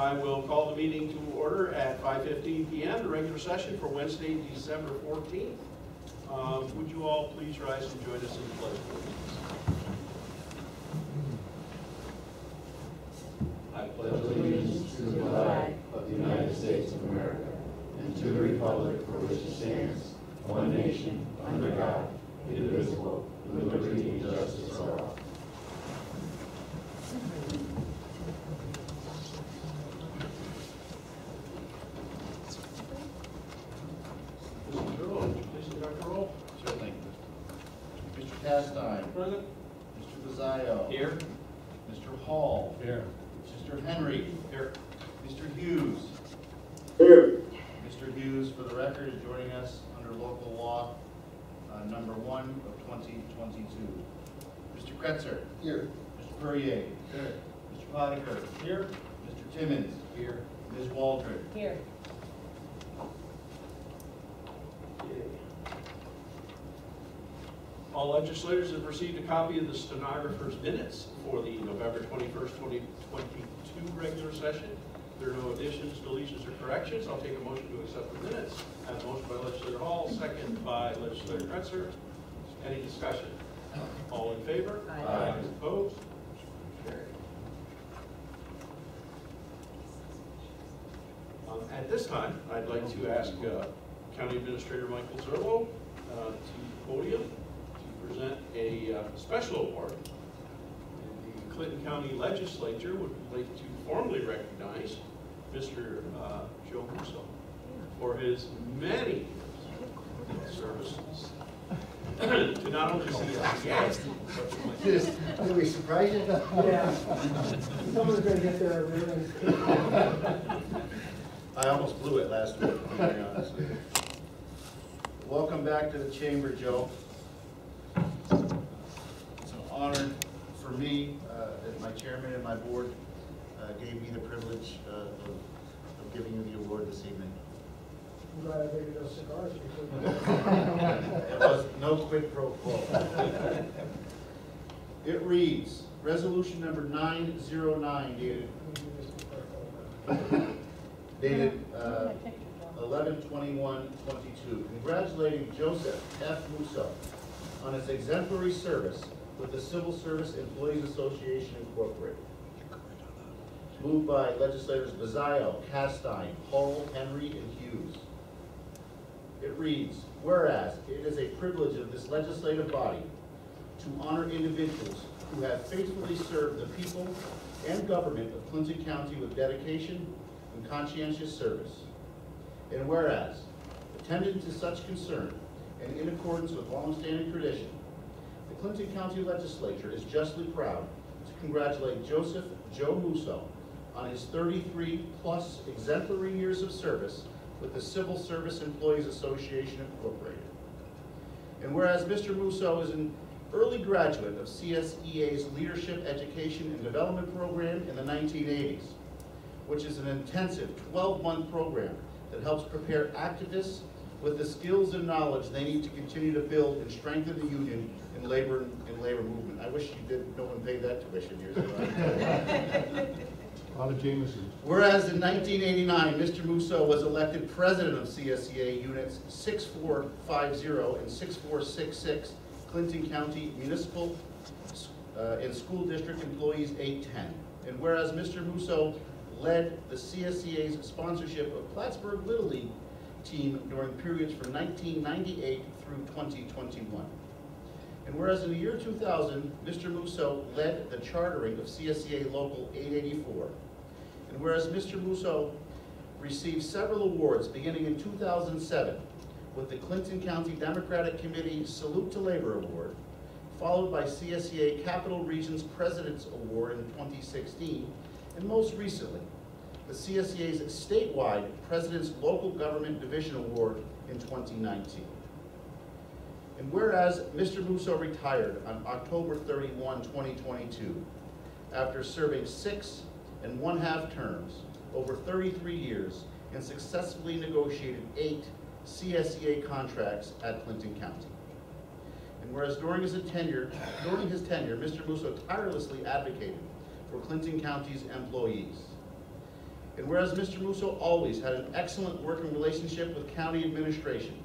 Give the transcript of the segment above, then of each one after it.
I will call the meeting to order at 5:15 p.m., the regular session for Wednesday, December 14th. Would you all please rise and join us in the pledge of allegiance? I pledge allegiance to the flag of the United States of America and to the republic for which it stands, one nation, under God, indivisible, with liberty and justice for all. Certainly. Mr. Castine. Present. Mr. Bazzaio. Here. Mr. Hall. Here. Mr. Henry. Here. Mr. Hughes. Here. Mr. Hughes, for the record, is joining us under local law number 1 of 2022. Mr. Kretzer. Here. Mr. Perrier. Here. Mr. Potiker. Here. Mr. Timmons. Here. Ms. Waldron. Here. All legislators have received a copy of the stenographer's minutes for the November 21st, 2022 regular session. If there are no additions, deletions, or corrections, I'll take a motion to accept the minutes. I have a motion by Legislator Hall, second by Legislator Kretzer. Any discussion? All in favor? Aye. Opposed? Carried. At this time, I'd like to ask County Administrator Michael Zerlo to the podium to present a special award. And the Clinton County Legislature would like to formally recognize Mr. Joe Musso for his many services to not only CSEA, but to Did we surprise you? Yeah. Someone's gonna get their really. I almost blew it last week, to be very honest with you. Welcome back to the chamber, Joe. It's an honor for me, that my chairman and my board gave me the privilege of giving you the award this evening. I'm glad I made those cigars before. It was no quid pro quo. It reads, resolution number 909 dated 11/21/22, congratulating Joseph F. Musso on his exemplary service with the Civil Service Employees Association Incorporated. Moved by legislators Bazzaio, Castine, Hall, Henry, and Hughes. It reads, whereas it is a privilege of this legislative body to honor individuals who have faithfully served the people and government of Clinton County with dedication and conscientious service. And whereas, attendant to such concern and in accordance with long-standing tradition, the Clinton County Legislature is justly proud to congratulate Joseph Joe Musso on his 33-plus exemplary years of service with the Civil Service Employees Association Incorporated. And whereas Mr. Musso is an early graduate of CSEA's Leadership Education and Development Program in the 1980s, which is an intensive 12-month program that helps prepare activists with the skills and knowledge they need to continue to build and strengthen the union and labor movement. I wish no one paid that tuition years ago. A lot of Jameson. Whereas in 1989, Mr. Musso was elected president of CSEA Units 6450 and 6466, Clinton County Municipal and School District Employees 810. And whereas Mr. Musso led the CSEA's sponsorship of Plattsburgh Little League team during periods from 1998 through 2021. And whereas in the year 2000, Mr. Musso led the chartering of CSEA Local 884. And whereas Mr. Musso received several awards beginning in 2007 with the Clinton County Democratic Committee Salute to Labor Award, followed by CSEA Capital Region's President's Award in 2016, and most recently, the CSEA's statewide President's Local Government Division Award in 2019. And whereas Mr. Musso retired on October 31, 2022, after serving 6 1/2 terms over 33 years and successfully negotiated 8 CSEA contracts at Clinton County. And whereas during his tenure, Mr. Musso tirelessly advocated for Clinton County's employees. And whereas Mr. Musso always had an excellent working relationship with county administration.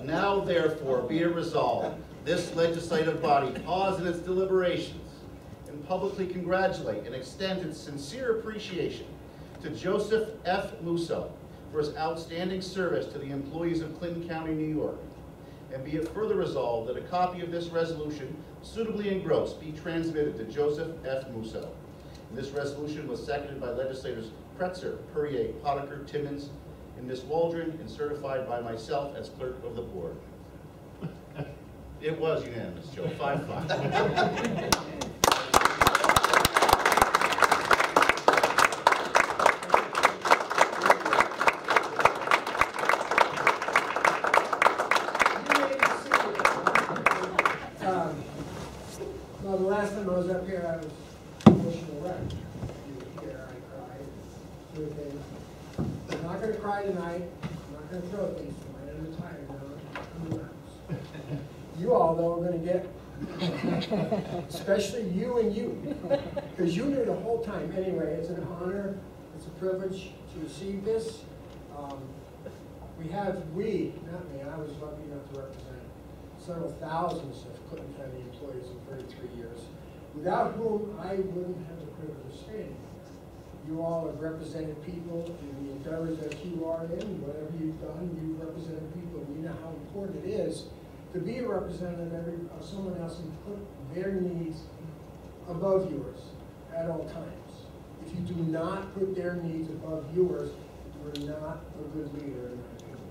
Now therefore be it resolved, this legislative body pause in its deliberations and publicly congratulate and extend its sincere appreciation to Joseph F. Musso for his outstanding service to the employees of Clinton County, New York. And be it further resolved that a copy of this resolution, suitably engrossed, be transmitted to Joseph F. Musso. And this resolution was seconded by legislators Pretzer, Perrier, Potiker, Timmons, and Ms. Waldron, and certified by myself as clerk of the board. It was unanimous, Joe, 5-5. Well, the last time I was up here, I was emotional wreck. You were here, I cried. Through things. I'm not going to cry tonight. I'm not going to throw things. I'm tired now. I'm in the house. You all, though, are going to get, especially you and you, because you knew the whole time. Anyway, it's an honor. It's a privilege to receive this. Not me, I was lucky enough to represent several thousands of Clinton County employees in 33 years, without whom I wouldn't have the privilege of standing. You all have represented people in the endeavors that you are in, whatever you've done, you've represented people, and you know how important it is to be a representative of someone else and put their needs above yours at all times. If you do not put their needs above yours, you're not a good leader, in my opinion.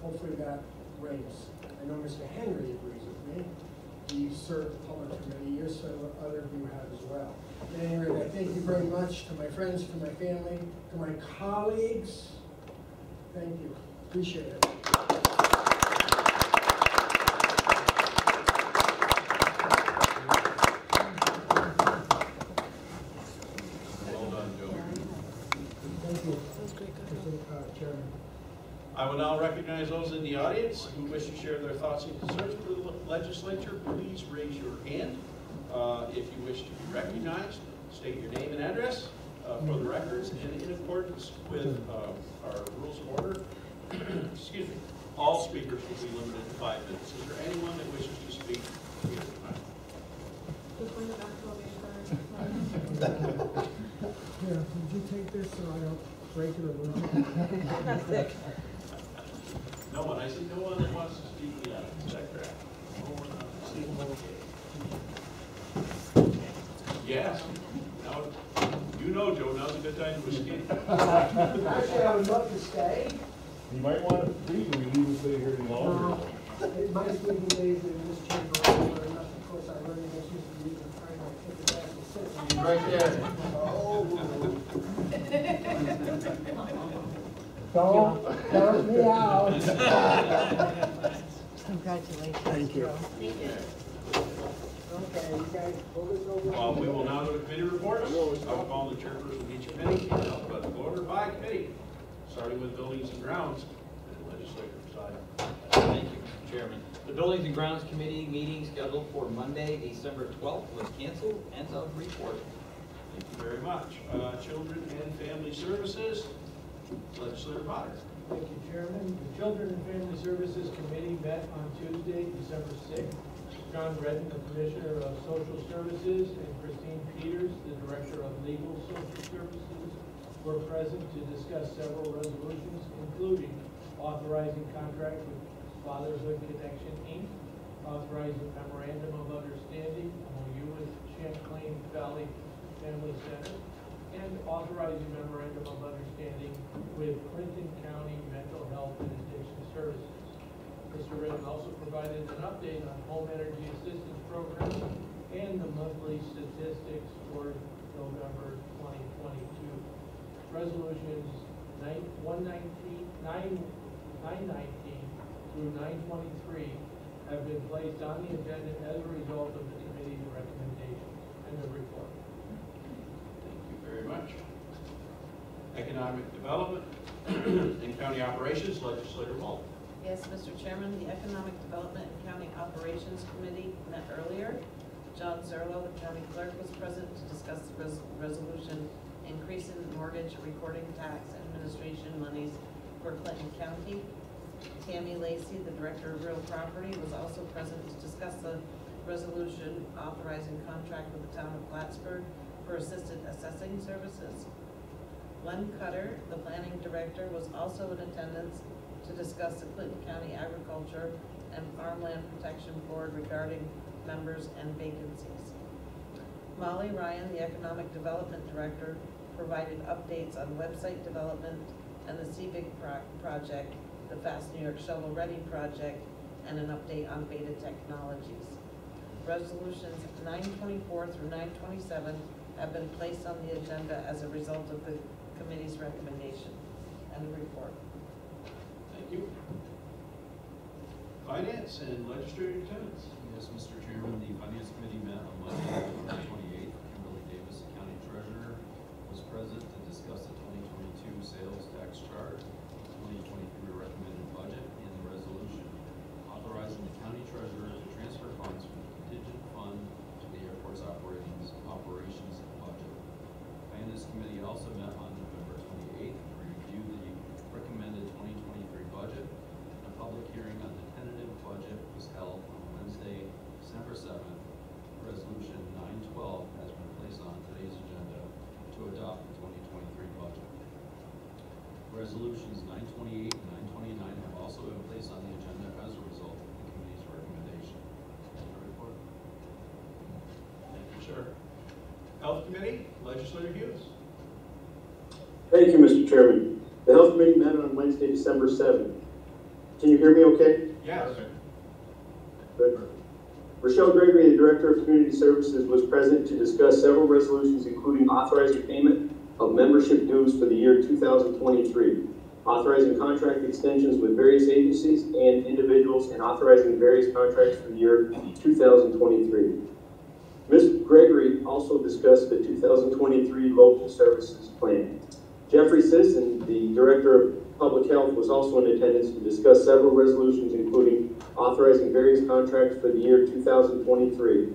Hopefully that reigns. I know Mr. Henry agrees with me. He served the public for many years, so other of you have as well. At any rate, I thank you very much to my friends, to my family, to my colleagues. Thank you. Appreciate it. Chairman. I will now recognize those in the audience who wish to share their thoughts and concerns with the legislature. Please raise your hand. If you wish to be recognized, state your name and address for the records, and in accordance with our rules of order, excuse me, all speakers will be limited to 5 minutes. Is there anyone that wishes to speak here tonight? Yeah, would you take this so I don't break it or lose it? No one. I see no one that wants to speak. Is that correct? Yes. Now, you know, Joe, now's a good time to escape. Actually, I would love to stay. You might want to legally leave us here any longer. It might be the days in this chamber where enough, of course, I really just used to be trying to take the back and sit. He's right there. Don't count me out. Congratulations. Thank you. Thank you. Okay, you guys pull this over. We will now go to committee reports. I will call the chairperson of each committee, but go order by committee, starting with buildings and grounds and legislative side. Thank you, Mr. Chairman. The Buildings and Grounds Committee meeting scheduled for Monday, December 12th was canceled. End of report. Thank you very much. Children and Family Services, Legislator Potter. Thank you, Chairman. The Children and Family Services Committee met on Tuesday, December 6th. John Redden, the Commissioner of Social Services, and Christine Peters, the Director of Legal Social Services, were present to discuss several resolutions, including authorizing contract with Fatherhood Connection, Inc., authorizing memorandum of understanding, MOU with Champlain Valley Family Center, and authorizing memorandum of understanding with Clinton County Mental Health and Addiction Services. Mr. Redden also provided an update on home energy assistance program and the monthly statistics for November 2022. Resolutions 919 through 923 have been placed on the agenda as a result of the committee's recommendations and the report. Thank you very much. Economic Development and County Operations, Legislator Walt. Yes, Mr. Chairman, the Economic Development and County Operations Committee met earlier. Zerlo, the county clerk, was present to discuss the resolution increasing mortgage recording tax administration monies for Clinton County. Tammy Lacy, the director of real property, was also present to discuss the resolution authorizing contract with the town of Plattsburgh for assisted assessing services. Len Cutter, the planning director, was also in attendance to discuss the Clinton County Agriculture and Farmland Protection Board regarding members and vacancies. Molly Ryan, the economic development director, provided updates on website development and the CBIG project, the Fast New York Shovel Ready project, and an update on Beta Technologies. Resolutions 924 through 927 have been placed on the agenda as a result of the committee's recommendation. And a report. Thank you. Finance and legislative attendance. Yes, Mr. Chairman, the Finance Committee met on Monday, November 28th. Kimberly Davis, the County Treasurer, was present to discuss the 2022 sales tax chart, 2023 recommended budget, and the resolution authorizing the County Treasurer to transfer funds from the contingent fund to the airport's operations budget. Finance Committee also met on November 28th to review the recommended 2023 budget. A public hearing on the tentative budget was held on Wednesday, December 7th. Resolution 912 has been placed on today's agenda to adopt the 2023 budget. Resolutions 928 and 929 have also been placed on the agenda as a result of the committee's recommendation. End of report. Thank you, sir. Health Committee, legislative views. Thank you, Mr. Chairman. The Health Committee met on Wednesday, December 7th. Can you hear me okay? Yes. Good. Rochelle Gregory, the Director of Community Services, was present to discuss several resolutions, including authorizing payment of membership dues for the year 2023, authorizing contract extensions with various agencies and individuals, and authorizing various contracts for the year 2023. Ms. Gregory also discussed the 2023 local services plan. Jeffrey Sisson, the Director of Public Health, was also in attendance to discuss several resolutions, including authorizing various contracts for the year 2023,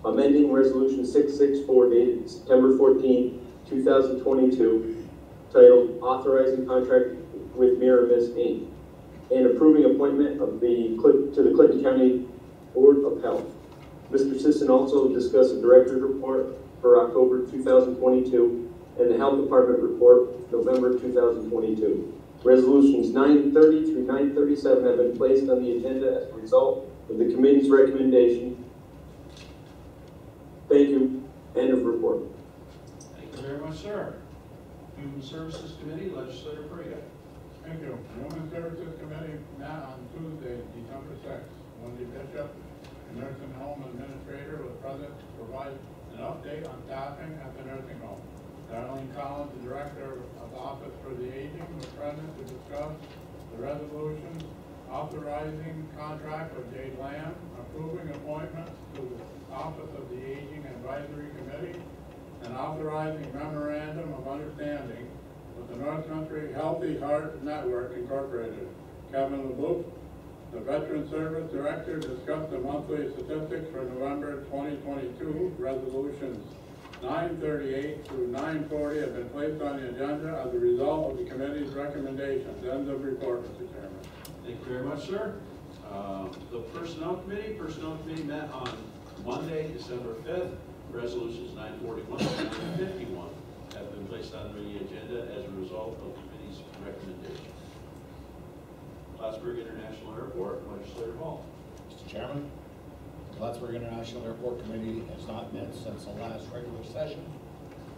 amending Resolution 664 dated September 14, 2022, titled Authorizing Contract with Miramis, Inc., and approving appointment of to the Clinton County Board of Health. Mr. Sisson also discussed the Director's Report for October 2022 and the Health Department Report, November 2022. Resolutions 930 through 937 have been placed on the agenda as a result of the committee's recommendation. Thank you. End of report. Thank you very much, sir. Human Services Committee, Legislator Pereira. Thank you. The Human Services Committee met on Tuesday, December 6th. Wendy Bishop, the nursing home administrator, was present to provide an update on staffing at the nursing home. Darlene Collins, the Director of the Office for the Aging, was present to discuss the resolution authorizing contract with Jade Lamb, approving appointments to the Office of the Aging Advisory Committee, and authorizing memorandum of understanding with the North Country Healthy Heart Network Incorporated. Kevin LeBouf, the Veteran Service Director, discussed the monthly statistics for November 2022. Resolutions 938 through 940 have been placed on the agenda as a result of the committee's recommendations. End of report, Mr. Chairman. Thank you very much, sir. The Personnel Committee met on Monday, December 5th. Resolutions 941 and 951 have been placed on the agenda as a result of the committee's recommendation. Plattsburgh International Airport, Legislator Hall. Mr. Chairman, the Plattsburgh International Airport Committee has not met since the last regular session.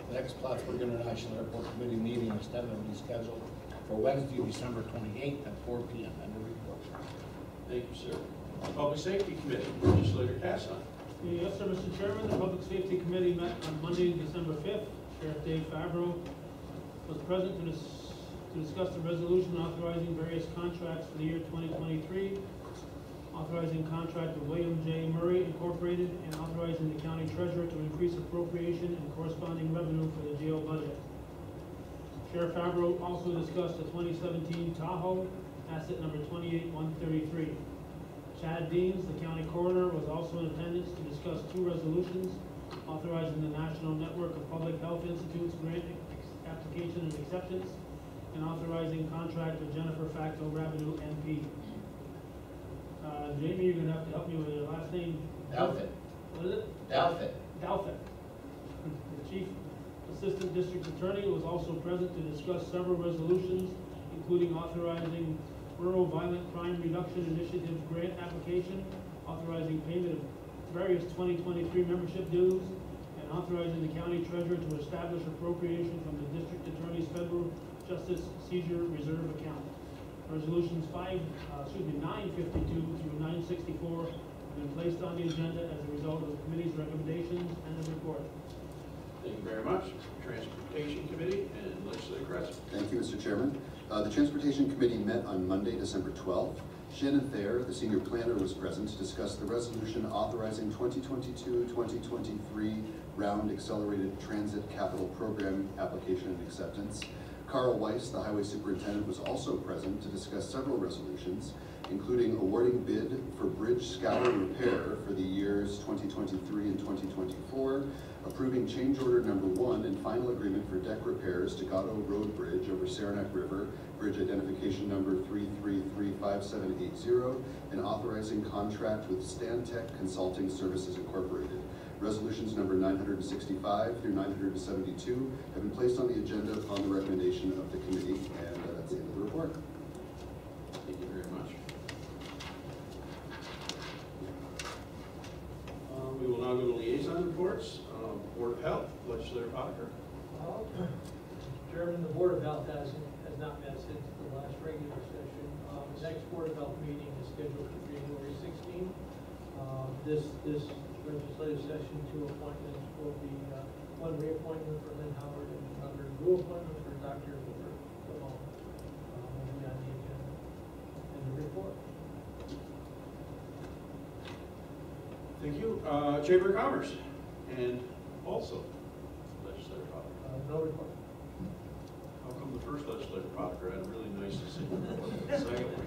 The next Plattsburgh International Airport Committee meeting is tentatively scheduled for Wednesday, December 28th at 4 p.m. End of report. Thank you, sir. Public Safety Committee, Legislator Casson. Yes, sir, Mr. Chairman, the Public Safety Committee met on Monday, December 5th. Sheriff Dave Favreau was present to discuss the resolution authorizing various contracts for the year 2023, authorizing contract with William J. Murray Incorporated, and authorizing the county treasurer to increase appropriation and corresponding revenue for the jail budget. Sheriff Favreau also discussed the 2017 Tahoe, asset number 28133. Chad Deans, the county coroner, was also in attendance to discuss two resolutions authorizing the National Network of Public Health Institutes grant application and acceptance, and authorizing contract with Jennifer Facto Revenue NP. Jamie, you're gonna have to help me with your last name. Douthit. What is it? Douthit. Douthit. The Chief Assistant District Attorney was also present to discuss several resolutions, including authorizing Rural Violent Crime Reduction Initiative grant application, authorizing payment of various 2023 membership dues, and authorizing the county treasurer to establish appropriation from the district attorney's federal justice seizure reserve account. Resolutions 952 through 964 have been placed on the agenda as a result of the committee's recommendations and the report. Thank you very much. Transportation Committee and Legislator Kretzer. Thank you, Mr. Chairman. The Transportation Committee met on Monday, December 12th. Shannon Thayer, the senior planner, was present to discuss the resolution authorizing 2022-2023 round accelerated transit capital program application and acceptance. Carl Weiss, the highway superintendent, was also present to discuss several resolutions, including awarding bid for bridge scour repair for the years 2023 and 2024, approving change order number 1 and final agreement for deck repairs to Gatto Road Bridge over Saranac River, bridge identification number 3335780, and authorizing contract with Stantec Consulting Services Incorporated. Resolutions number 965 through 972 have been placed on the agenda upon the recommendation of the committee, and that's the end of the report. Thank you very much. We will now go to liaison reports. Board of Health, Legislator Potter. Chairman, the Board of Health has not met since the last regular session. The next Board of Health meeting is scheduled for January 16th. This legislative session, 2 appointments will be one reappointment for Lynn Howard and another new appointment for Dr. Hoover. Will be on the agenda and the report. Thank you. Chamber of Commerce and also Legislator Potter. No report. How come the first Legislator Potter had a really nice to see? The second one.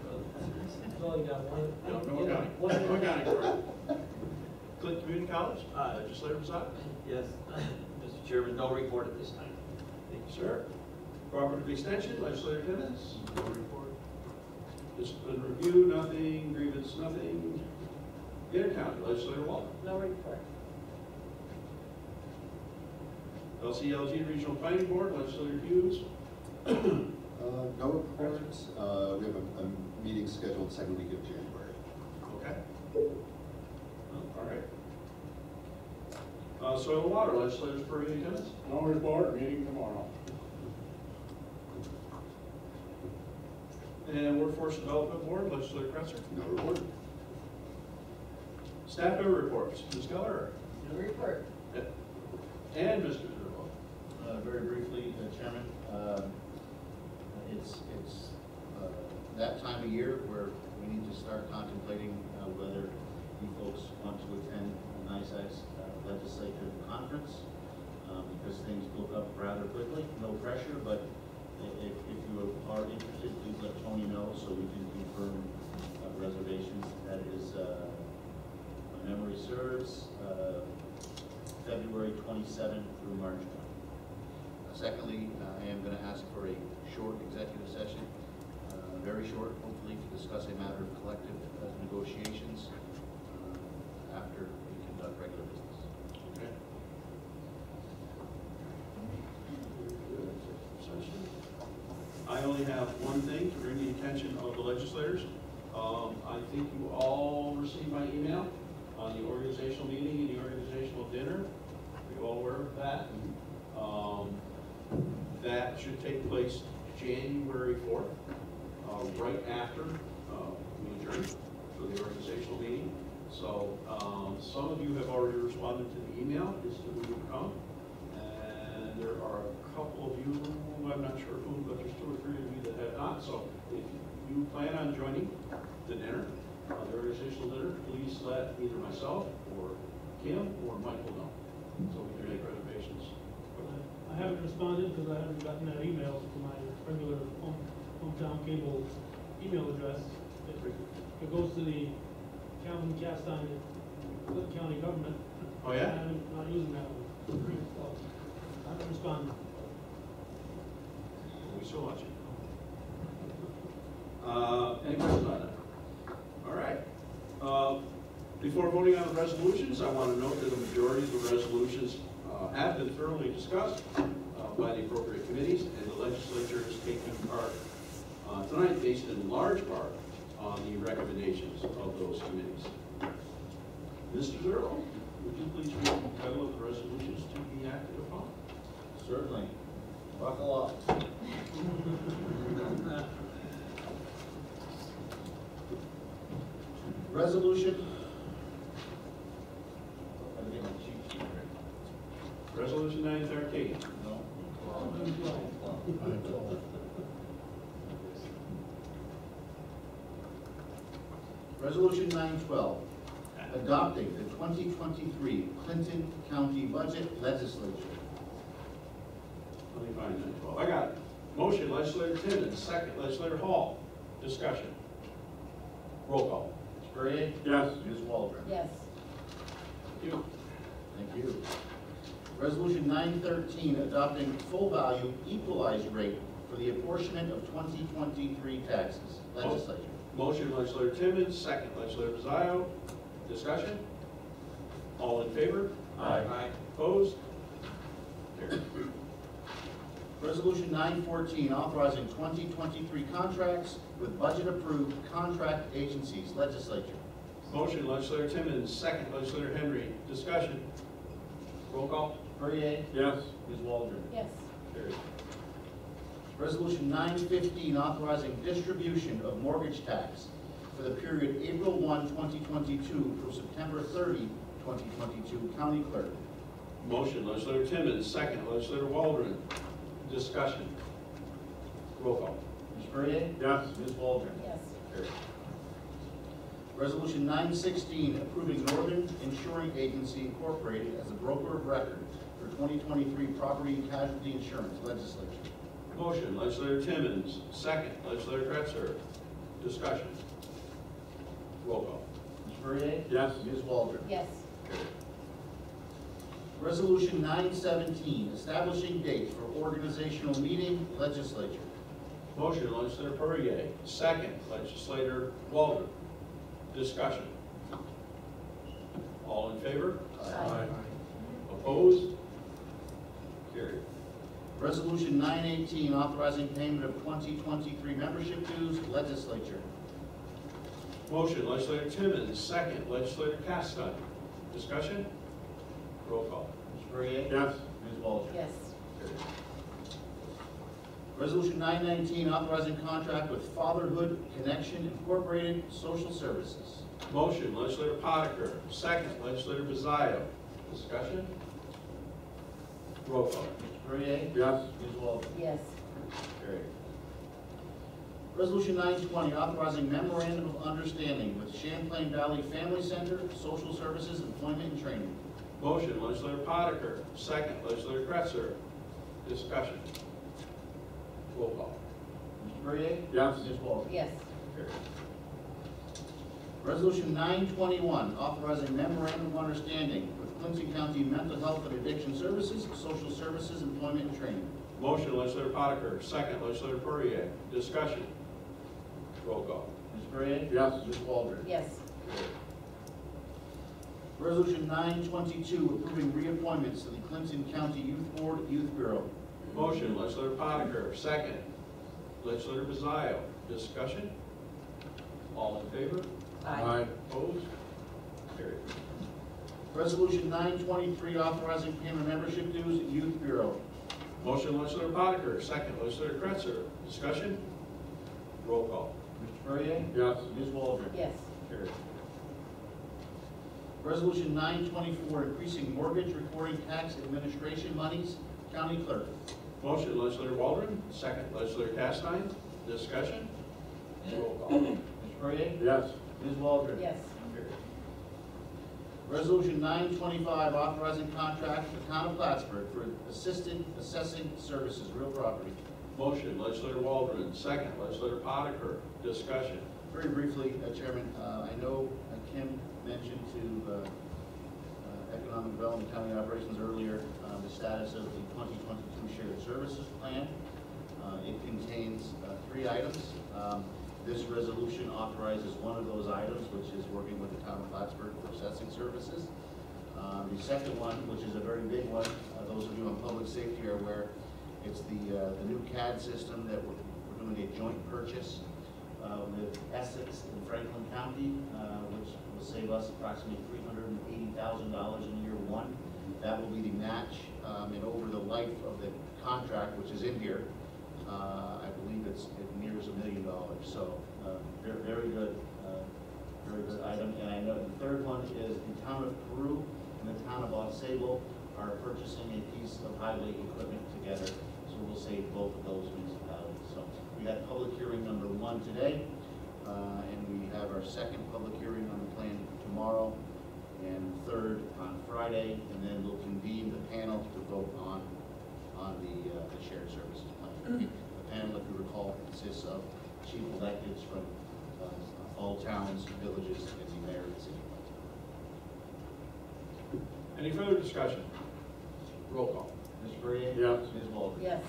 It's only got one. No accounting. No accounting for it. Clinton Community College, Legislator Rosado. Yes, Mr. Chairman, no report at this time. Thank you, sir. Cooperative Extension, Legislator Timmons. No report. Discipline Review, nothing. Grievance, nothing. Intercounty, Legislator Walker. No report. LCLG Regional Planning Board, Legislator Hughes. No reports. We have a meeting scheduled second week of January. Okay. All right. Soil and Water, Legislators Purdy and Timmons. No report, meeting tomorrow. And Workforce Development Board, Legislator Kretzer. No report. Staff member reports, Ms. Keller. No report. And Mr. Zerlo. Very briefly, Chairman, it's that time of year where we need to start contemplating whether you folks want to attend a NICEAG's legislative conference, because things book up rather quickly. No pressure, but if you are interested, please let Tony know so we can confirm reservations. That is, my memory serves, February 27th through March 20th. Secondly, I am going to ask for a short executive session, very short, hopefully, to discuss a matter of collective negotiations after we conduct regular business. Okay. I only have one thing to bring the attention of the legislators. I think you all received my email on the organizational meeting and the organizational dinner. Are you all aware of that? That should take place January 4th, right after we adjourn for the organizational meeting. So some of you have already responded to the email as to who would come. And there are a couple of you, I'm not sure who, but there's 2 or 3 of you that have not. So if you plan on joining the dinner, the organizational dinner, please let either myself or Kim or Michael know so we can make reservations. I haven't responded because I haven't gotten that email to my regular hometown cable email address. It goes to the Calvin cast iron Clinton County government. Oh, yeah? I'm not using that one. I haven't responded. We still watching. Any questions on that? All right. Before voting on the resolutions, I want to note that the majority of the resolutions have been thoroughly discussed by the appropriate committees, and the legislature has taken part tonight based in large part on the recommendations of those committees. Mr. Zerlo, would you please read the title of the resolutions to be acted upon? Certainly. Buckle up. Resolution. I think my cheat sheet, right? Resolution 913. No. Resolution 912, adopting the 2023 Clinton County Budget Legislature. Let me find 912. I got it. Motion, Legislator Timmons, second, Legislator Hall. Discussion. Roll call. Ms. Perrier? Yes. Ms. Waldron? Yes. Thank you. Thank you. Resolution 913, adopting full value equalized rate for the apportionment of 2023 taxes. Legislature. Motion, Legislator Timmons, second, Legislator Pizzaio. Discussion. All in favor? Aye. Opposed? Carried. Resolution 914, authorizing 2023 contracts with budget-approved contract agencies. Legislature. Motion, Legislator Timmons, second, Legislator Henry. Discussion. Roll call. Perrier? Yes. Ms. Waldron? Yes. Carried. Resolution 915, authorizing distribution of mortgage tax for the period April 1, 2022 through September 30, 2022. County Clerk. Motion, Legislator Timmons, second, Legislator Waldron. Discussion. Roll call. Ms. Perrier? Yes. Ms. Waldron? Yes. Carried. Resolution 916, approving Northern Insuring Agency Incorporated as a broker of record for 2023 property and casualty insurance. Legislature. Motion, Legislator Timmons, second, Legislator Kretzer. Discussion. Roll call. Ms. Perrier? Yes. Ms. Waldron? Yes. Carried. Resolution 917, establishing dates for organizational meeting. Legislature. Motion, Legislator Perrier, second, Legislator Waldron. Discussion. All in favor? Aye. Opposed? Carried. Resolution 918, authorizing payment of 2023 membership dues. Legislature. Motion, Legislator Timmons, second, Legislator Castine. Discussion? Roll call. Ms. Perrier? Yes. Ms. Waldron? Yes. Carried. Resolution 919, authorizing contract with Fatherhood Connection Incorporated Social Services. Motion, Legislator Potiker, second, Legislator Pizzaio. Discussion? Roll call. Ms. Perrier? Yes. Ms. Waldron? Yes. Carried. Resolution 920, authorizing memorandum of understanding with Champlain Valley Family Center, Social Services, Employment and Training. Motion, Legislator Potiker, second, Legislator Kretzer. Discussion? Roll call. Mr. Perrier? Yes. Ms. Waldron? Yes. Carried. Resolution 921, authorizing memorandum of understanding with Clinton County Mental Health and Addiction Services, Social Services, Employment and Training. Motion, Legislator Potiker, second, Legislator Perrier. Discussion? Roll call. Mr. Perrier? Yes. Ms. Waldron? Yes. Carried. Resolution 922, approving reappointments to the Clinton County Youth Board, Youth Bureau. Motion, Legislator Potiker, second, Legislator Pizzaio. Discussion? All in favor? Aye. Opposed? Carried. Resolution 923, authorizing payment of membership dues, Youth Bureau. Motion, Legislator Potiker, second, Legislator Kretzer. Discussion? Roll call. Mr. Perrier? Yes. Ms. Waldron? Yes. Carried. Resolution 924, increasing mortgage recording tax administration monies. County Clerk. Motion, Legislator Waldron, second, Legislator Castine. Discussion? Roll call. Mr. Perrier? Yes. Ms. Waldron? Yes. Carried. Resolution 925, authorizing contract for the Town of Plattsburgh for assisted assessing services, real property. Motion, Legislator Waldron, second, Legislator Potiker. Discussion? Very briefly, Chairman, I know Kim mentioned to Economic Economic Development and County Operations earlier, the status of the 2022 Shared Services Plan. It contains 3 items. This resolution authorizes one of those items, which is working with the town of Plattsburgh for assessing services. The second one, which is a very big one, those of you in public safety are aware, it's the new CAD system that we're doing a joint purchase with Essex and Franklin County, which will save us approximately $380,000 in year 1. That will be the match, and over the life of the contract, which is in here, I believe it nears $1 million. So very good item. And I know the third one is the town of Peru and the town of Otsego are purchasing a piece of highway equipment together. So we'll save both of those municipalities. So we had public hearing number 1 today, and we have our second public hearing on the plan tomorrow, and third on Friday, and then we'll convene the panel to vote on the shared services plan. The panel, if you recall, consists of chief electeds from all towns, villages, and the mayor of the city. Any further discussion? Roll call. Mr. Perrier? Yes. Ms. Walter? Yes.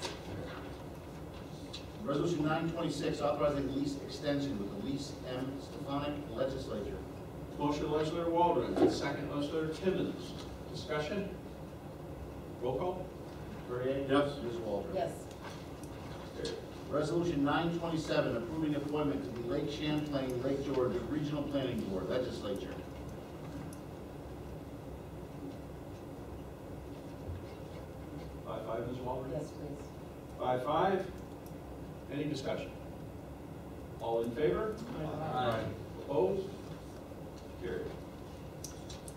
Resolution 926, authorizing lease extension with the Lease M. Stefanik Legislature. Motion legislator Waldron, second legislator Timmons. Discussion? Roll call. Mr. Perrier? Yes. Ms. Walter? Yes. Resolution 927, approving appointment to the Lake Champlain, Lake George Regional Planning Board, Legislature. Five, Ms. Waldron? Yes, please. 5-5. Any discussion? All in favor? Aye. Opposed? Carried.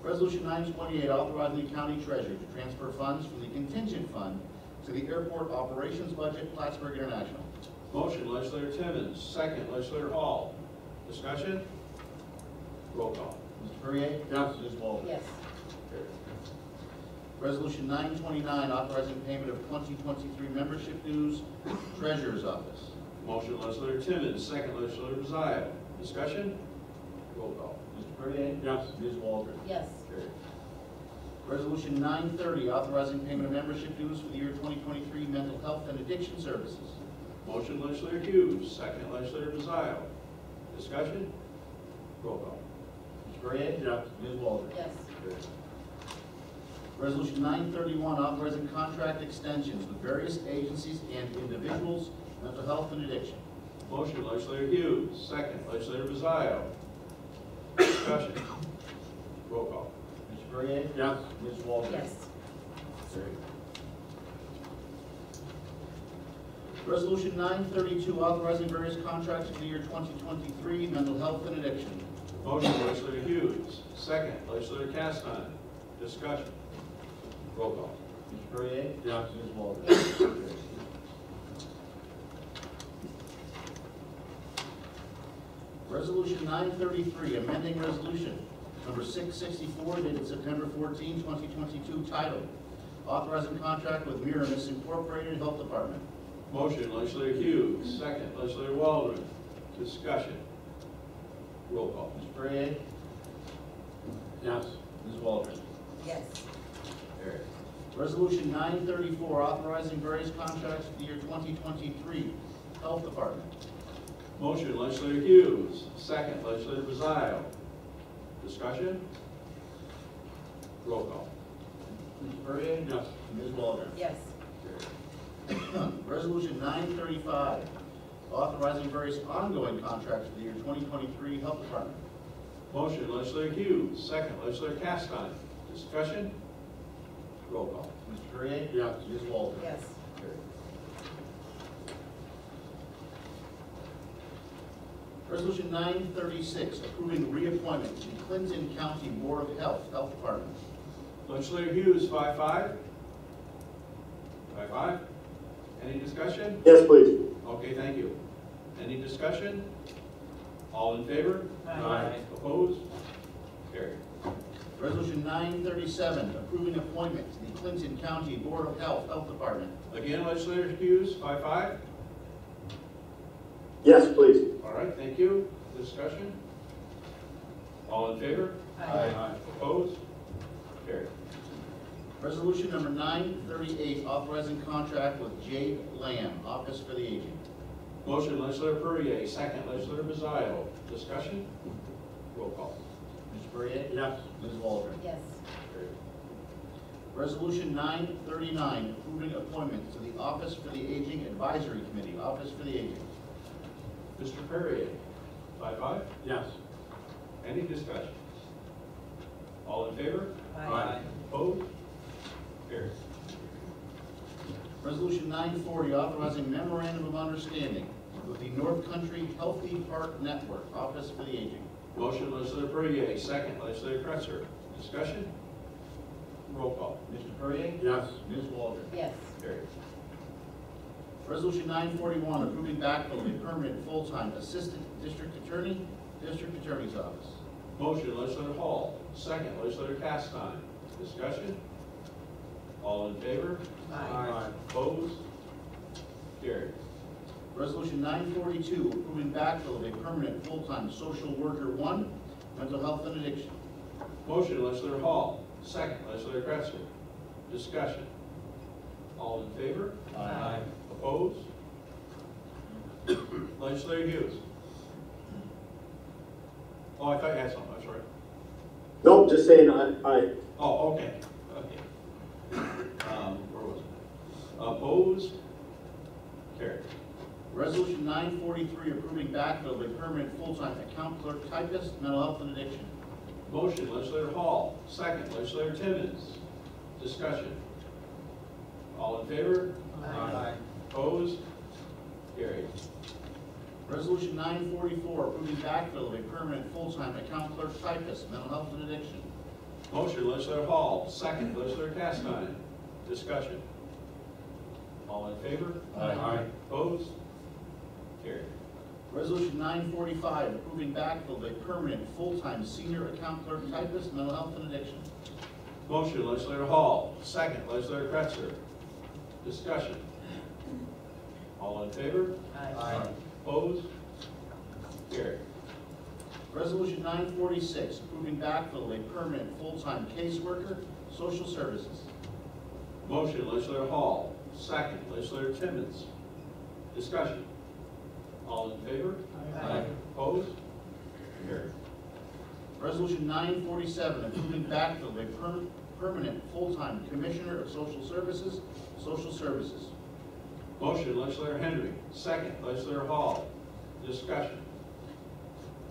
Resolution 928, authorizing the county treasurer to transfer funds from the contingent fund to the airport operations budget, Plattsburgh International. Motion legislator Timmons, second legislator Hall. Discussion? Roll call. Mr. Perrier? Yes. Ms. Walter? Yes. Carried. Resolution 929, authorizing payment of 2023 membership dues, treasurer's office. Motion legislator Timmons, second legislator Bazile. Discussion? Roll call. Mr. Perrier? Yes. Ms. Walter? Yes. Carried. Resolution 930, authorizing payment of membership dues for the year 2023 mental health and addiction services. Motion legislator Hughes, second legislator Bazile. Discussion? Roll call. Mr. Perrier? Yes. Ms. Walter? Yes. Carried. Resolution 931, authorizing contract extensions with various agencies and individuals, mental health and addiction. Motion legislator Hughes, second legislator Bazile. Discussion? Roll call. Mr. Perrier? Yes. Ms. Walter? Yes. Carried. Resolution 932, authorizing various contracts for the year 2023, mental health and addiction. Motion legislator Hughes, second legislator Castine. Discussion? Roll call. Mr. Perrier? Yes. Ms. Walter? Yes. Resolution 933, amending resolution number 664 dated September 14, 2022, titled Authorizing Contract with Miramis Incorporated Health Department. Motion legislator Hughes, second legislator Waldron. Discussion? Roll call. Mr. Perrier? Yes. Ms. Walter? Yes. Carried. Resolution 934, authorizing various contracts for the year 2023 Health Department. Motion legislator Hughes, second legislator Bazile. Discussion? Roll call. Mr. Perrier? Yes. Ms. Walter? Yes. Resolution 935, authorizing various ongoing contracts for the year 2023 Health Department. Motion legislator Hughes, second legislator Castine. Discussion? Roll call. Mr. Perrier? Yes. Ms. Walter? Yes. Carried. Resolution 936, approving reappointment to the Clinton County Board of Health, Health Department. Legislator Hughes, 5-5. 5-5. Any discussion? Yes, please. Okay, thank you. Any discussion? All in favor? Aye. Opposed? Carried. Resolution 937, approving appointment to the Clinton County Board of Health, Health Department. Again, legislator Hughes, 5-5. Yes, please. All right, thank you. Discussion? All in favor? Aye. Opposed? Carried. Resolution number 938, authorizing contract with J. Lamb, Office for the Aging. Motion, legislator Perrier, second, legislator Mazzio. Discussion? Roll call. Mr. Perrier? Yes. Ms. Waldron? Yes. Carried. Resolution 939, approving appointments to the Office for the Aging Advisory Committee, Office for the Aging. Mr. Perrier, 5-5. Yes. Any discussion? All in favor? Aye. Opposed? Carried. Resolution 940, authorizing memorandum of understanding with the North Country Healthy Park Network, Office for the Aging. Motion, legislator Perrier, second, legislator Kretzer. Discussion? Roll call. Mr. Perrier? Yes. Ms. Waldron? Yes. Carried. Resolution 941, approving backfill of a permanent full-time assistant district attorney, district attorney's office. Motion, legislator Hall, second, legislator Castine. Discussion? All in favor? Aye. Opposed? Carried. Resolution 942, approving backfill of a permanent full-time social worker 1, mental health and addiction. Motion, legislator Hall, second, legislator Kretzer. Discussion? All in favor? Aye. Opposed? Legislator Hughes. Oh, I thought you had something, I'm sorry. Nope, just saying aye. Oh, okay, okay. Where was it? Opposed? Carried. Resolution 943, approving backfill of a permanent full-time account clerk typist, mental health and addiction. Motion, legislator Hall, second, legislator Timmons. Discussion? All in favor? Aye. Opposed? Carried. Resolution 944, approving backfill of a permanent full-time account clerk typist, mental health and addiction. Motion, legislator Hall, second, legislator Castine. Discussion? All in favor? Aye. Opposed? Carried. Resolution 945, approving backfill of a permanent full-time senior account clerk typist, mental health and addiction. Motion, legislator Hall, second, legislator Kretzer. Discussion? All in favor? Aye. Opposed? Carried. Resolution 946, approving backfill of a permanent full-time caseworker, social services. Motion, legislator Hall, second, legislator Timmons. Discussion? All in favor? Aye. Opposed? Carried. Resolution 947, approving backfill of a permanent full-time commissioner of social services, social services. Motion, legislator Henry, second, legislator Hall. Discussion?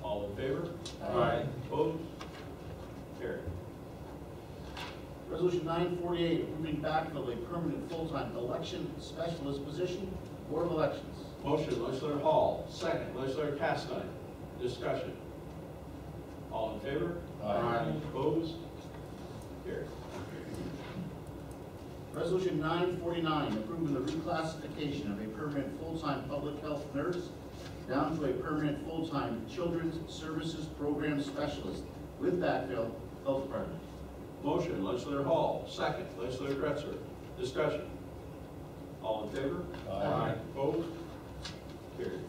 All in favor? Aye. Opposed? Carried. Resolution 948, approving backfill of a permanent full-time election specialist position, Board of Elections. Motion, legislator Hall, second, legislator Castine. Discussion? All in favor? Aye. Opposed? Carried. Resolution 949, approving the reclassification of a permanent full-time public health nurse down to a permanent full-time children's services program specialist with backfill, Health Department. Motion, legislator Hall, second, legislator Kretzer. Discussion? All in favor? Aye. Opposed? Carried.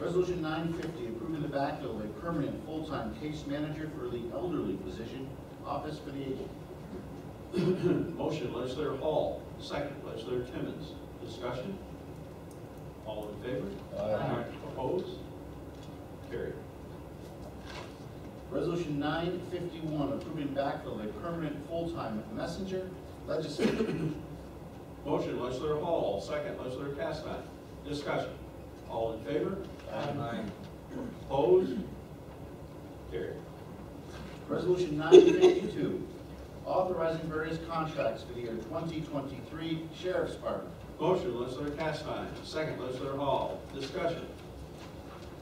Resolution 950, approving the backfill of a permanent full-time case manager for the elderly position, Office for the Aging. Motion, legislator Hall, second, legislator Timmons. Discussion? All in favor? Aye. Opposed? Carried. Resolution 951, approving backfill of a permanent full-time messenger legislator. Motion, legislator Hall, second, legislator Castine. Discussion? All in favor? Aye. Opposed? Carried. Resolution 952, authorizing various contracts for the year 2023 Sheriff's Department. Motion, legislator Castine, second, legislator Hall. Discussion?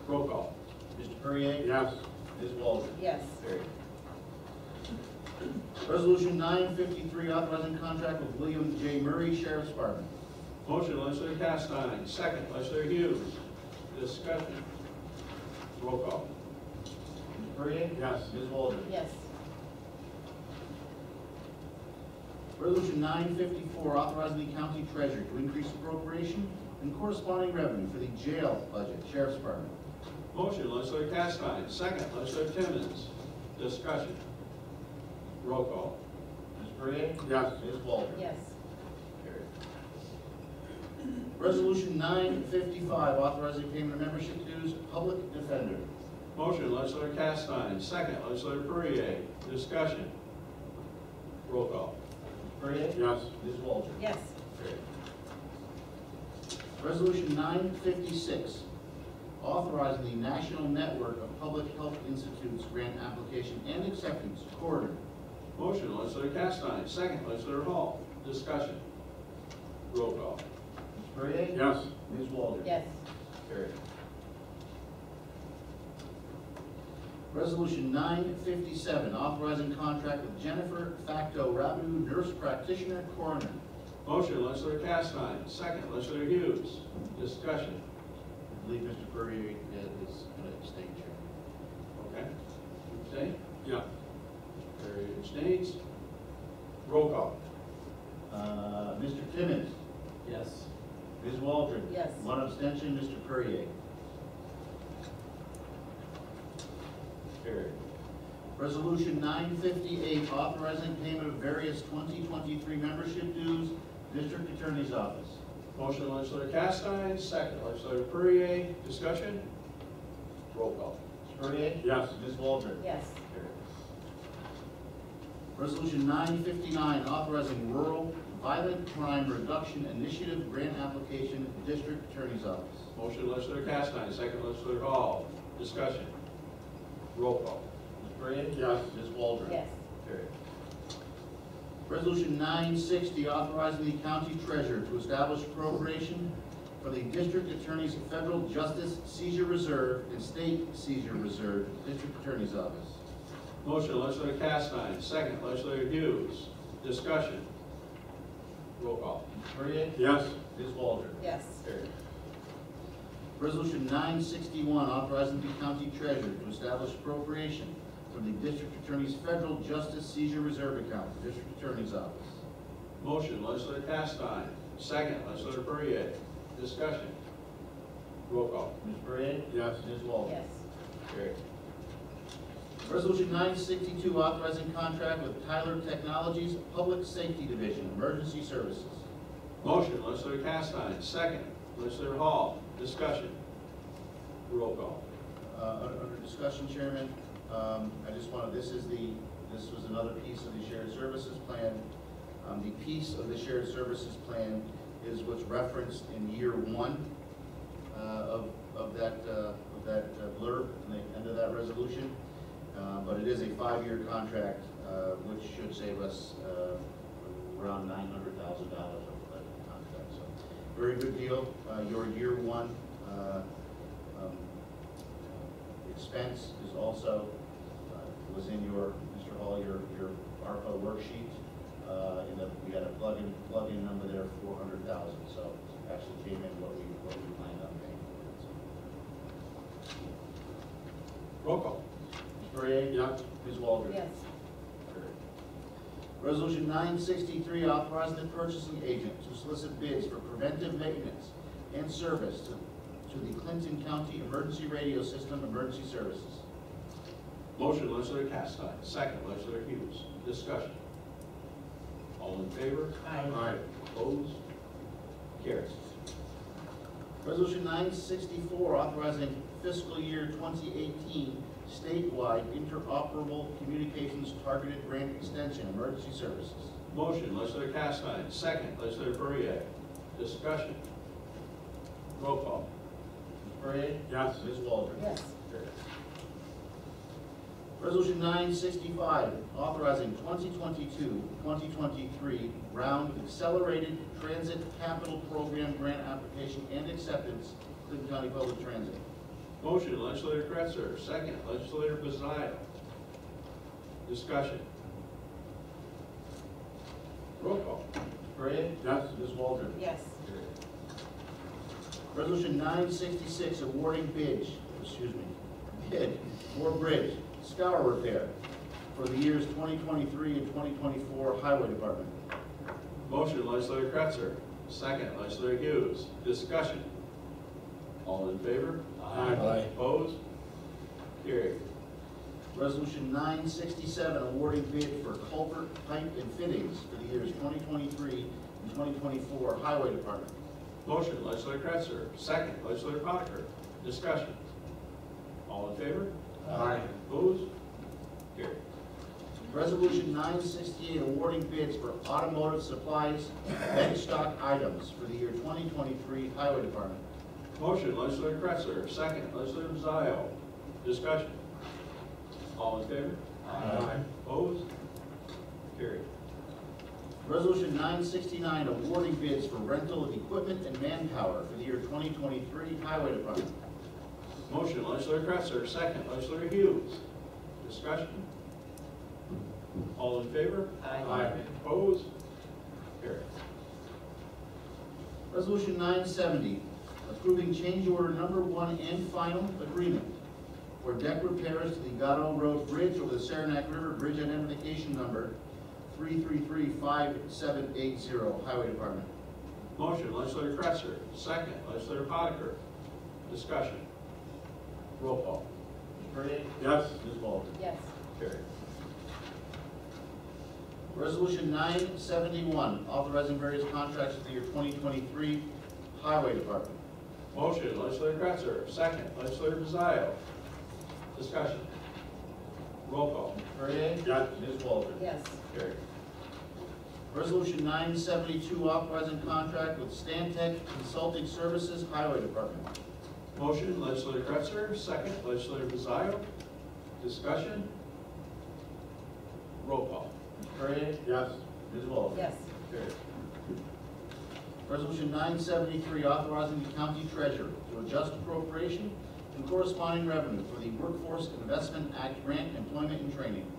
Roll call. Mr. Perrier? Yes. Ms. Waldron? Yes. Carried. Resolution 953, authorizing contract with William J. Murray, Sheriff's Department. Motion, legislator Castine, second, legislator Hughes. Discussion? Roll call. Mr. Perrier? Yes. Ms. Waldron? Yes. Resolution 954, authorizing the county treasurer to increase appropriation and corresponding revenue for the jail budget, Sheriff's Department. Motion, legislator Castine, second, legislator Timmons. Discussion? Roll call. Mr. Perrier? Yes. Ms. Walter? Yes. Carried. Resolution 955, authorizing payment of membership dues, public defender. Motion, legislator Castine. Second, legislator Perrier. Discussion. Roll call. Perrier? Yes. Ms. Walter? Yes. Carried. Resolution 956, authorizing the National Network of Public Health Institutes grant application and acceptance. Coroner. Motion, legislator Castine. Second, legislator Hall. Discussion. Roll call. Mr. Perrier? Yes. Ms. Walter? Yes. Carried. Resolution 957, authorizing contract with Jennifer Facto Rabideau, nurse practitioner, coroner. Motion, legislator Castine. Second, legislator Hughes. Discussion. I believe Mr. Perrier is going to abstain, Chairman. Okay. Abstain? Yeah. Perrier abstains. Roll call. Mr. Timmons? Yes. Ms. Waldron? Yes. One abstention, Mr. Perrier. Carried. Resolution 958, authorizing payment of various 2023 membership dues, District Attorney's Office. Motion, legislator Castine. Second, legislator Perrier. Discussion. Roll call. Mr. Perrier? Yes. Ms. Waldron? Yes. Resolution 959, authorizing Rural Violent Crime Reduction Initiative grant application, District Attorney's Office. Motion, legislator Castine. Second, legislator Hall. Discussion. Roll call. Mr. Perrier? Yes. Ms. Waldron? Yes. Carried. Resolution 960, authorizing the county treasurer to establish appropriation for the District Attorney's Federal Justice Seizure Reserve and State Seizure Reserve, District Attorney's Office. Motion, legislator Castine. Second, legislator Hughes. Discussion. Roll call. Mr. Perrier? Yes. Ms. Waldron? Yes. Carried. Resolution 961, authorizing the county treasurer to establish appropriation from the District Attorney's Federal Justice Seizure Reserve account, District Attorney's Office. Motion, legislator Castine. Second, legislator Perrier. Discussion. Roll call. Mr. Perrier? Yes. Ms. Waldron? Yes. Carried. Resolution 962, authorizing contract with Tyler Technologies Public Safety Division, Emergency Services. Motion, legislator Castine. Second, legislator Hall. Discussion. Roll call. Under discussion, Chairman, I just wanted, this was another piece of the shared services plan. The piece of the shared services plan is what's referenced in year one of that blurb, in the end of that resolution. But it is a 5-year contract, which should save us around $900,000 of that contract. So, very good deal. Your year one expense is also was in your, Mr. Hall, your ARPA worksheet. We had a plug-in number there, 400,000. So it actually came in what we planned on paying for it. So. Roll call. Mr. Perrier? Yes. Ms. Waldron? Yes. Resolution 963, authorizing the purchasing agent to solicit bids for preventive maintenance and service to the Clinton County Emergency Radio System Emergency Services. Motion, legislator Castine. Second, legislator Hughes. Discussion. All in favor? Aye. Opposed? Carries. Resolution 964, authorizing fiscal year 2018 statewide interoperable communications targeted grant extension emergency services. Motion, legislator Castine. Second, legislator Perrier. Discussion. Roll call. Mr. Perrier? Yes. Ms. Waldron? Yes. Resolution 965, authorizing 2022-2023 round accelerated transit capital program grant application and acceptance, Clinton County Public Transit. Motion, legislator Kretzer. Second, legislator Bezaya. Discussion. Roll call. Mr. Perrier? Yes. Ms. Waldron? Yes. Resolution 966, awarding bid for bridge scour repair for the years 2023 and 2024 Highway Department. Motion, legislator Kretzer. Second, legislator Hughes. Discussion. All in favor? Aye. Opposed? Carried. Resolution 967, awarding bid for culvert pipe and fittings for the years 2023 and 2024 Highway Department. Motion, legislator Kretzer. Second, legislator Potiker. Discussion. All in favor? Aye. Opposed? Carried. Resolution 968, awarding bids for automotive supplies, bench stock items for the year 2023 Highway Department. Motion, legislator Kretzer. Second, legislator Bizzaio. Discussion. All in favor? Aye. Opposed? Carried. Resolution 969, awarding bids for rental of equipment and manpower for the year 2023 Highway Department. Motion, legislator Kretzer. Second, legislator Hughes. Discussion. All in favor? Aye. Opposed? Carried. Resolution 970, approving change order number 1 and final agreement for deck repairs to the Gatto Road Bridge over the Saranac River Bridge identification number 3335780, Highway Department. Motion, legislator Kretzer. Second, legislator Potiker. Discussion. Roll call. Mr. Perrier? Yes. Ms. Walter? Yes. Carried. Resolution 971, authorizing various contracts for the year 2023 Highway Department. Motion, legislator Kretzer. Second, legislator Bizzaio. Discussion. Roll call. Mr. Perrier? Yes. Ms. Walter? Yes. Carried. Resolution 972, authorizing contract with Stantec Consulting Services, Highway Department. Motion, legislator Kretzer. Second, legislator Bizzaio. Discussion. Roll call. Mr. Perrier? Yes. Ms. Walter? Yes. Carried. Resolution 973, authorizing the county treasurer to adjust appropriation and corresponding revenue for the Workforce Investment Act grant, employment, and training.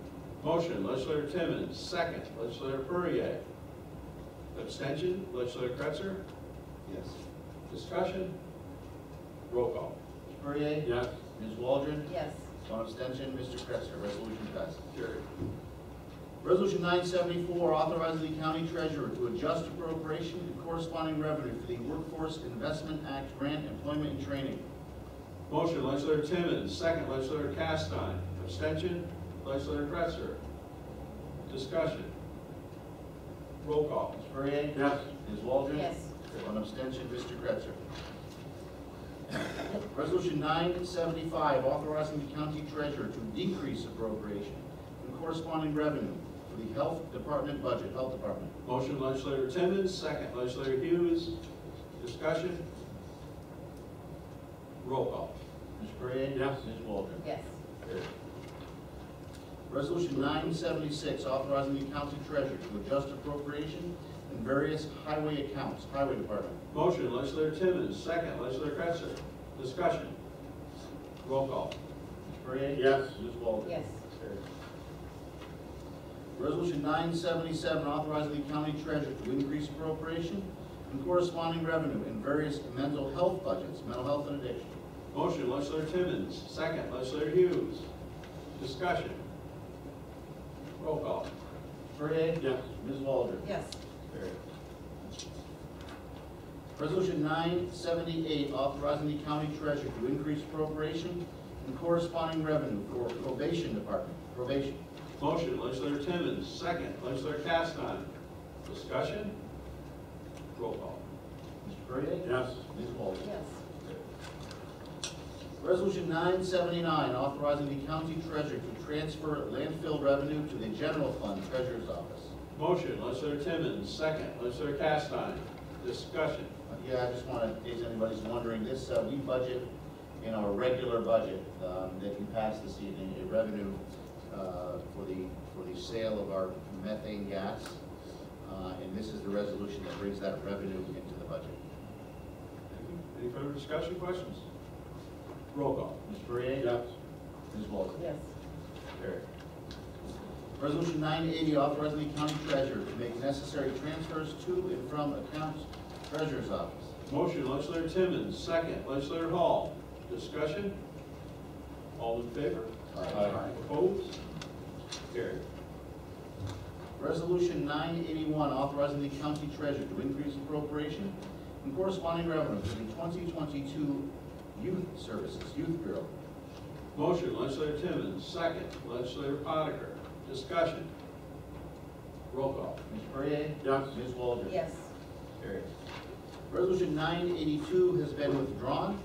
Motion, legislator Timmons. Second, legislator Perrier. Abstention, legislator Kretzer. Yes. Discussion. Roll call. Mr. Perrier? Yes. Ms. Waldron? Yes. On abstention, Mr. Kretzer. Resolution passes. Carried. Resolution 974, authorizing the county treasurer to adjust appropriation and corresponding revenue for the Workforce Investment Act grant, employment, and training. Motion, legislator Timmons. Second, legislator Castine. Abstention, legislator Kretzer. Discussion. Roll call. Mr. Perrier? Yes. Ms. Waldron? Yes. On abstention, Mr. Kretzer. Resolution 975, authorizing the county treasurer to decrease appropriation and corresponding revenue for the Health Department budget, Health Department. Motion, legislator Timmons. Second, legislator Hughes. Discussion. Roll call. Mr. Perrier? Yes. Ms. Waldron? Yes. Carried. Resolution 976, authorizing the county treasurer to adjust appropriation in various highway accounts, Highway Department. Motion, legislator Timmons. Second, legislator Kretzer. Discussion. Roll call. Mr. Perrier? Yes. Ms. Waldron? Yes. Resolution 977, authorizing the county treasurer to increase appropriation and corresponding revenue in various mental health budgets, mental health and addiction. Motion, legislator Timmons. Second, legislator Hughes. Discussion. Roll call. Perrier? Yes. Ms. Waldron? Yes. Carried. Resolution 978, authorizing the county treasurer to increase appropriation and corresponding revenue for probation department, probation. Motion, legislator Timmons. Second, legislator Castine. Discussion. Roll call. Mr. Perrier? Yes. Ms. Waldron? Yes. Resolution 979, authorizing the county treasurer to transfer landfill revenue to the general fund treasurer's office. Motion, legislator Timmons. Second, legislator Castine. Discussion. Yeah, I just want to, in case anybody's wondering, this, we budget in our regular budget that you passed this evening, a revenue for the sale of our methane gas. And this is the resolution that brings that revenue into the budget. Any further discussion, questions? Roll call. Mr. Perrier? Yes. Ms. Walton? Yes. Carried. Resolution 980, authorizing the county treasurer to make necessary transfers to and from accounts treasurer's office. Motion, legislator Timmons. Second, legislator Hall. Discussion. All in favor? Aye. Opposed? Carried. Resolution 981, authorizing the county treasurer to increase appropriation and corresponding revenue for the 2022 Youth Services, Youth Bureau. Motion, legislator Timmons. Second, legislator Potiker. Discussion. Roll call. Mr. Perrier? Yes. Ms. Walter? Yes. Carried. Resolution 982 has been withdrawn.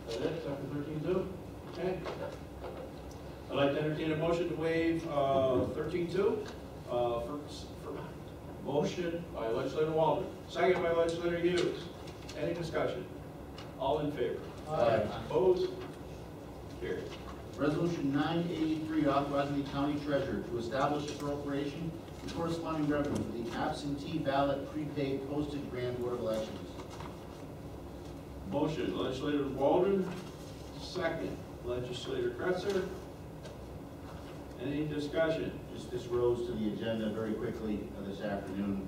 Is that it, section 13.2? Okay. I'd like to entertain a motion to waive 13.2. Motion by legislator Waldron, second by legislator Hughes. Any discussion? All in favor? Aye. Opposed? Carried. Resolution 983, authorizing the county treasurer to establish appropriation and corresponding revenue for the absentee ballot prepaid posted Grand Board of Elections. Motion, legislator Waldron, second, legislator Kretzer. Any discussion? Just this rose to the agenda very quickly this afternoon.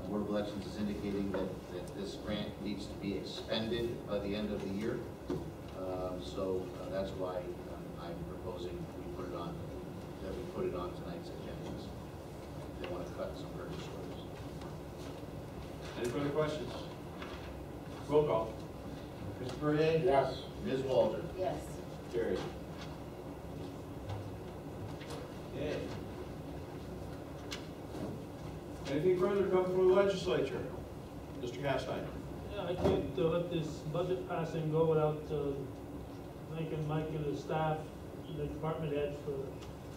Board of Elections is indicating that this grant needs to be expended by the end of the year. So that's why I'm proposing we put it on tonight's agenda. They want to cut some purchase orders. Any further questions? Roll call. Mr. Perrier? Yes. Ms. Walter? Yes. Carried. Okay. Anything further come from the legislature? Mr. Castine. Yeah, I can't let this budget passing go without thanking Mike and his staff, and the department heads for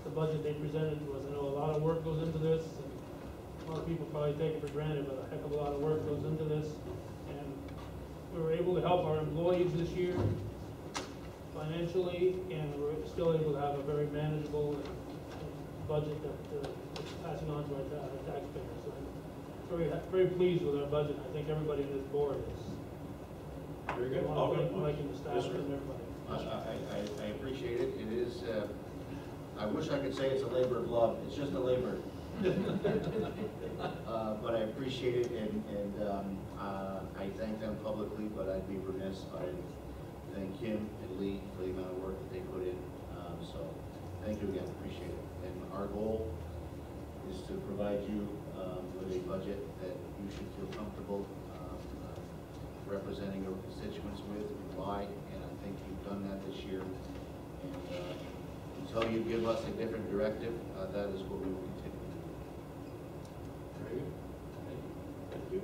the budget they presented to us. I know a lot of work goes into this, and a lot of people probably take it for granted, but a heck of a lot of work goes into this. And we were able to help our employees this year financially, and we're still able to have a very manageable budget that is passing on to our taxpayers. So I'm very pleased with our budget. I think everybody in this board is. Very good. I All want to good. thank Mike and the staff Yes, sir. and everybody. I appreciate it. It is, I wish I could say it's a labor of love. It's just a labor. But I appreciate it, and I thank them publicly, but I'd be remiss if I didn't thank Kim and Lee for the amount of work that they put in. So thank you again, appreciate it. And our goal is to provide you with a budget that you should feel comfortable representing your constituents with and why, and I think you've done that this year. And until you give us a different directive, that is what we will continue to do. Very good. Thank you.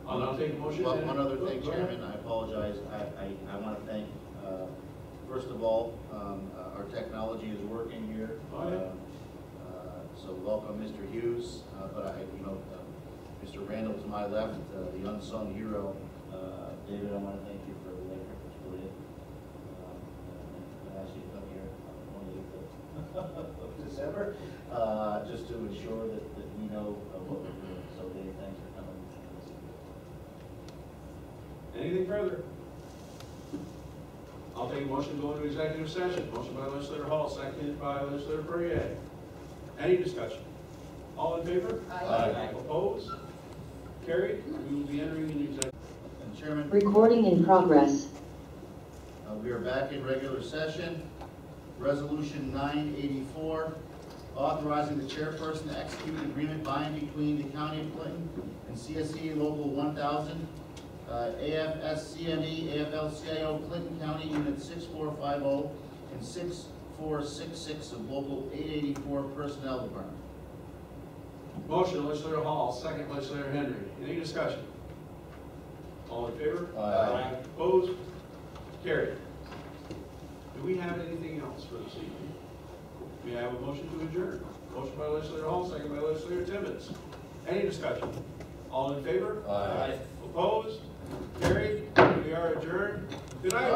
I'll now take a motion. One other thing, Chairman, I apologize. I want to thank, first of all, our technology is working here. Oh, yeah. So welcome, Mr. Hughes, but Mr. Randall to my left, the unsung hero. David, I want to thank you for the labor that you put in. I asked you to come here on the 28th of December, just to ensure that we know what we're doing. So Dave, thanks for coming. Anything further? I'll take a motion to go into executive session. Motion by legislator Hall, seconded by legislator Perrier. Any discussion? All in favor? Aye. Opposed? Carried. We will be entering an executive. And Chairman, Recording in progress. we are back in regular session. Resolution 984, authorizing the chairperson to execute an agreement by and between the County of Clinton and CSE Local 1000, AFSCME, AFL-CIO, Clinton County Unit 6450 and 6466 of Local 884 Personnel Department. Motion, legislator Hall, second legislator Henry. Any discussion? All in favor? Aye. Opposed? Carried. Do we have anything else for this evening? May I have a motion to adjourn? Motion by legislator Hall, second by legislator Timmons. Any discussion? All in favor? Aye. Opposed? Carried. We are adjourned. Good night.